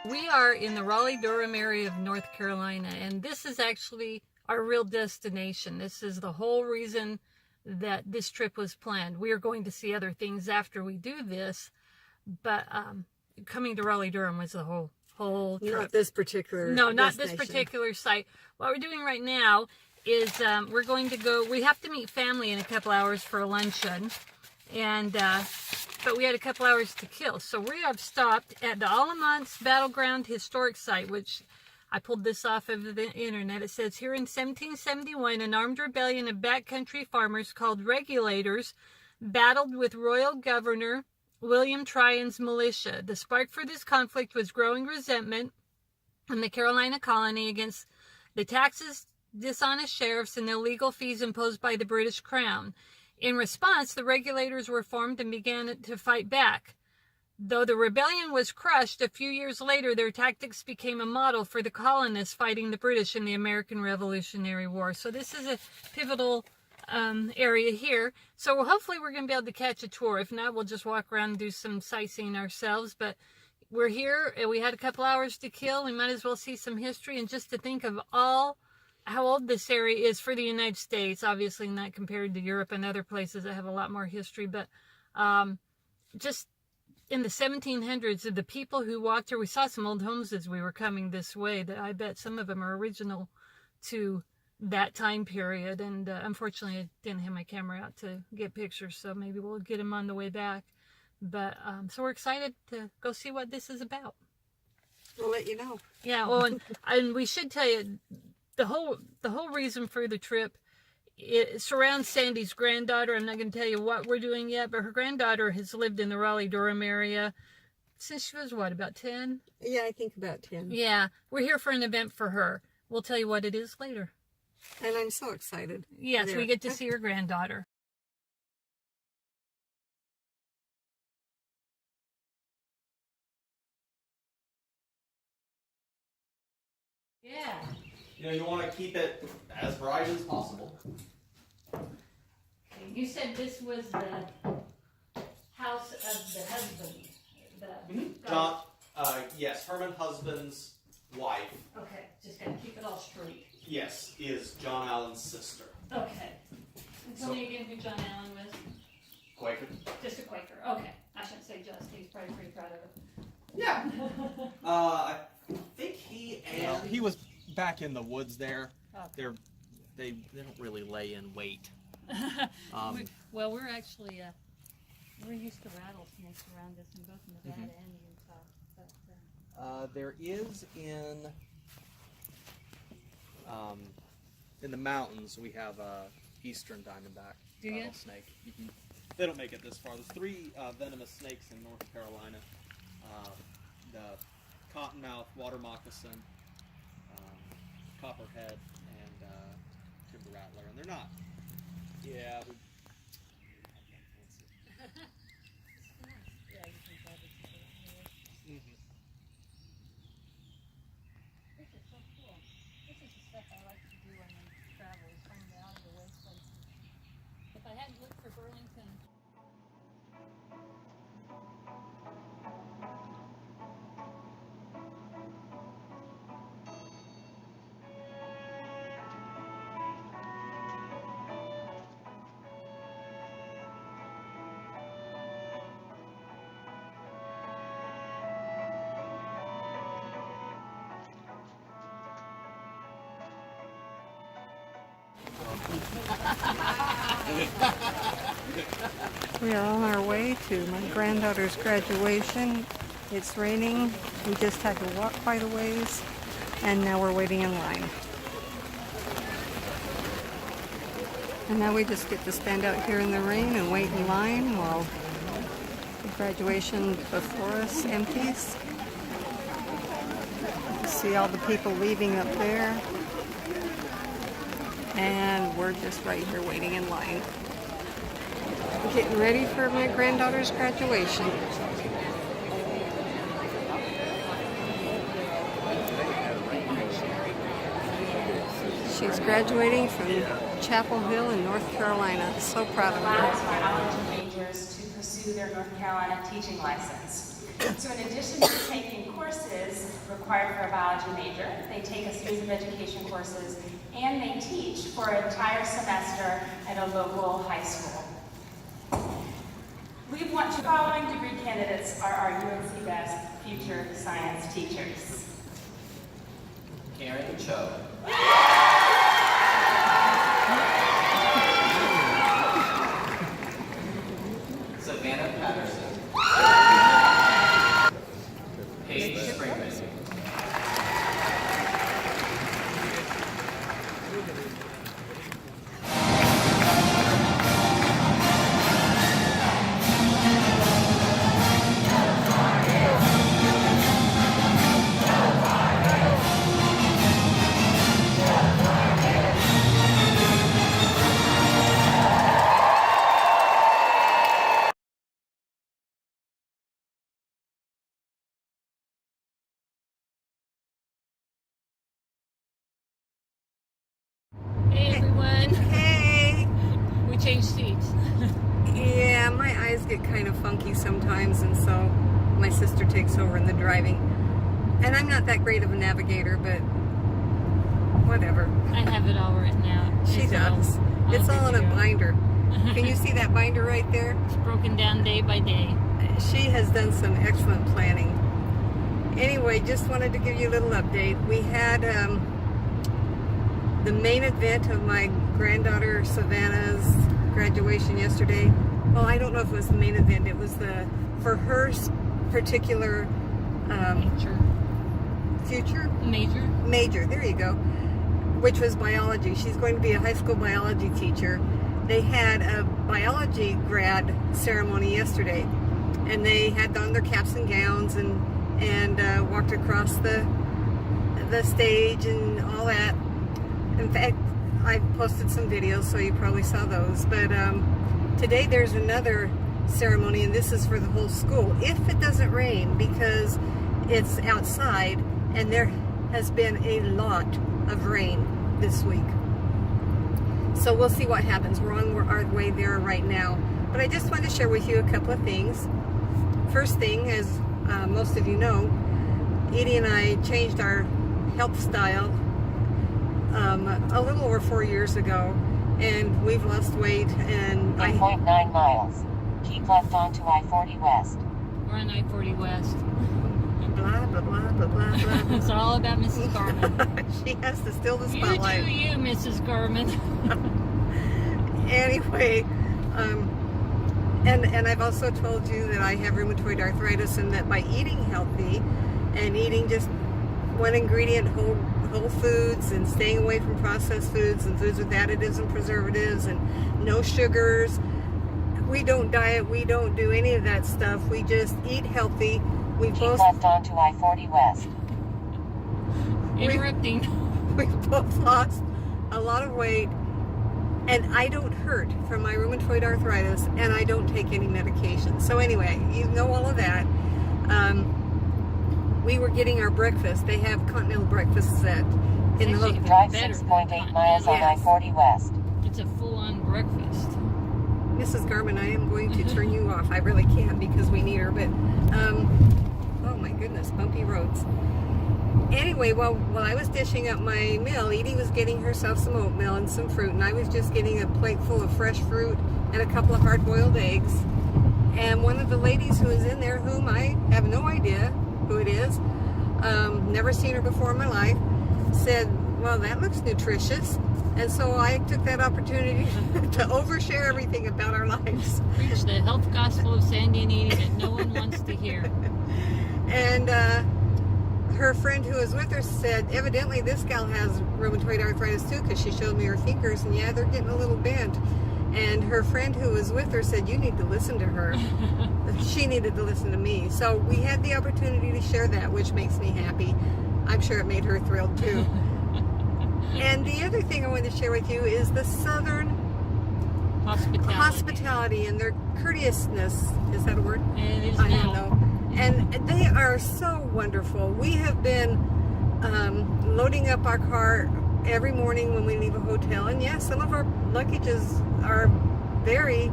We are in the Raleigh-Durham area of North Carolina, and this is actually our real destination. This is the whole reason that this trip was planned. We are going to see other things after we do this, but coming to Raleigh-Durham was the whole trip. Not this particular No, not this particular site. What we're doing right now is we're going to go, we have to meet family in a couple hours for a luncheon, and but we had a couple hours to kill. So we have stopped at the Alamance Battleground Historic Site, which I pulled this off of the internet. It says, here in 1771, an armed rebellion of backcountry farmers called Regulators battled with Royal Governor William Tryon's militia. The spark for this conflict was growing resentment in the Carolina colony against the taxes, dishonest sheriffs, and illegal fees imposed by the British Crown. In response, the Regulators were formed and began to fight back. Though the rebellion was crushed, a few years later, their tactics became a model for the colonists fighting the British in the American Revolutionary War. So this is a pivotal area here. So hopefully we're going to be able to catch a tour. If not, we'll just walk around and do some sightseeing ourselves. But we're here, and we had a couple hours to kill. We might as well see some history. And just to think of how old this area is for the United States, obviously not compared to Europe and other places that have a lot more history, but just in the 1700s, the people who walked here, we saw some old homes as we were coming this way that I bet some of them are original to that time period, and unfortunately I didn't have my camera out to get pictures, so maybe we'll get them on the way back. But so we're excited to go see what this is about. We'll let you know. Yeah, well, and we should tell you, the whole reason for the trip, it surrounds Sandy's granddaughter. I'm not going to tell you what we're doing yet, but her granddaughter has lived in the Raleigh-Durham area since she was, what, about 10? Yeah, I think about 10. Yeah, we're here for an event for her. We'll tell you what it is later. And I'm so excited. Yes, we get to see her granddaughter. Yeah. You know, you want to keep it as bright as possible. You said this was the house of the husband. John, yes, Herman Husband's wife. Okay, just gotta keep it all straight. Yes, is John Allen's sister. Okay. And tell me again who John Allen was. Quaker. Just a Quaker. Okay. I shouldn't say just. He's probably pretty proud of it. Yeah. I think he was back in the woods there. Okay. They don't really lay in wait. Well, we're actually we're used to rattlesnakes around us in both Nevada and Utah. But, there is in the mountains we have a eastern diamondback rattlesnake. Mm-hmm. They don't make it this far. There's 3 venomous snakes in North Carolina. The cottonmouth, water moccasin, copperhead, and timber rattler, and they're not. Yeah. yeah, you can grab it. This is so cool. This is the stuff I like to do when I travel, is find out of the way places. If I hadn't looked for Burlington. We are on our way to my granddaughter's graduation. It's raining. We just had to walk quite a ways, and now we're waiting in line. And now we just get to stand out here in the rain and wait in line while the graduation before us empties. See all the people leaving up there. And we're just right here waiting in line. Getting ready for my granddaughter's graduation. She's graduating from Chapel Hill in North Carolina. So proud of her. Allows for college majors to pursue their North Carolina teaching license. So in addition to taking courses required for a biology major, they take a series of education courses and they teach for an entire semester at a local high school. We want to following degree candidates are our UNC Best future science teachers. Karen Cho. Savannah Patterson. Paige Springman. Hey everyone. Hey! We changed seats. Yeah, my eyes get kind of funky sometimes, and so my sister takes over in the driving. And I'm not that great of a navigator, but whatever. I have it all written out. She does. It's all in a binder. Can you see that binder right there? It's broken down day by day. She has done some excellent planning. Anyway, just wanted to give you a little update. We had the main event of my granddaughter Savannah's graduation yesterday. Well, I don't know if it was the main event. It was for her particular future major. There you go. Which was biology. She's going to be a high school biology teacher. They had a biology grad ceremony yesterday, and they had on their caps and gowns and walked across the stage and all that. In fact, I posted some videos, so you probably saw those. But today there's another ceremony, and this is for the whole school. If it doesn't rain, because it's outside, and there has been a lot of rain this week. So we'll see what happens. We're on our way there right now. But I just wanted to share with you a couple of things. First thing, as most of you know, Edie and I changed our health style a little over 4 years ago, and we've lost weight. And 8.9 miles. Keep left onto I-40 West. We're on I-40 West. blah blah blah blah blah blah. It's all about Mrs. Garman. She has to steal the You spotlight. do you, Mrs. Garman. Anyway, and I've also told you that I have rheumatoid arthritis, and that by eating healthy and eating just one ingredient whole foods and staying away from processed foods and foods with additives and preservatives and no sugars, we don't diet, we don't do any of that stuff. We just eat healthy. We Keep both left onto I-40 West. Interrupting. we both lost a lot of weight, and I don't hurt from my rheumatoid arthritis, and I don't take any medication. So anyway, you know all of that. We were getting our breakfast. They have continental breakfasts in the hotel. Drive Better. 6.8 miles on Yes. I-40 West. It's a full-on breakfast. Mrs. Garman, I am going to turn you off. I really can't because we need her, but oh my goodness, bumpy roads. Anyway, while I was dishing up my meal, Edie was getting herself some oatmeal and some fruit, and I was just getting a plate full of fresh fruit and a couple of hard-boiled eggs. And one of the ladies who was in there, whom I have no idea who it is, never seen her before in my life, said, "Well, that looks nutritious." And so I took that opportunity to overshare everything about our lives. Preach the health gospel of Sandy and Edie that no one wants to hear. And her friend who was with her said, evidently this gal has rheumatoid arthritis too, because she showed me her fingers, and yeah, they're getting a little bent. And her friend who was with her said, "You need to listen to her." She needed to listen to me. So we had the opportunity to share that, which makes me happy. I'm sure it made her thrilled too. And the other thing I wanted to share with you is the Southern hospitality and their courteousness. Is that a word? It is I now. don't know. And they are so wonderful. We have been loading up our car every morning when we leave a hotel. And yes, some of our luggages are very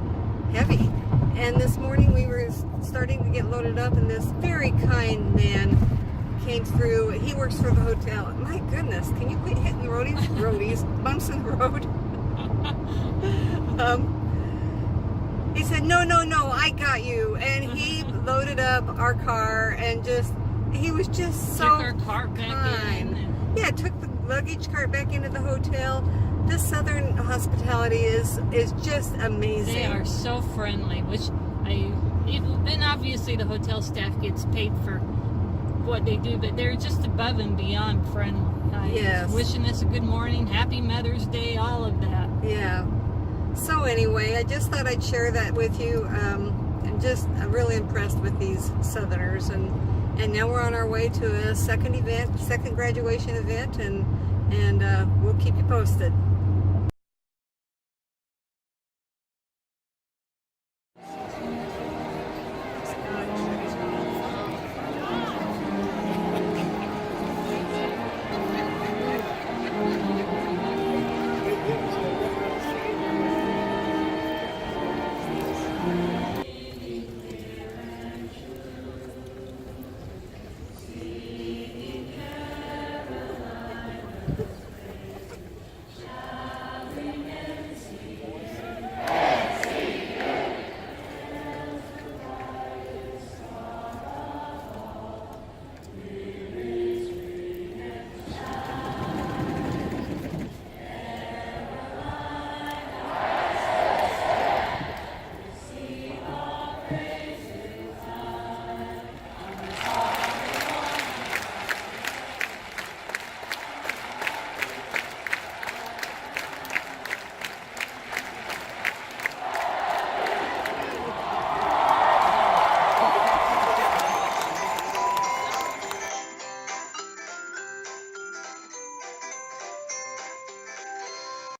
heavy. And this morning we were starting to get loaded up, and this very kind man came through. He works for the hotel. My goodness, can you quit hitting roadies, bumps in the road? He said, no, I got you. And he loaded up our car, and he was just so Took our cart back kind. in. Yeah, took the luggage cart back into the hotel. This Southern hospitality is just amazing. They are so friendly, and obviously the hotel staff gets paid for what they do, but they're just above and beyond friendly. Yes. Wishing us a good morning, happy Mother's Day, all of that. Yeah. So anyway, I just thought I'd share that with you. I'm really impressed with these Southerners, and now we're on our way to a second graduation event, and we'll keep you posted.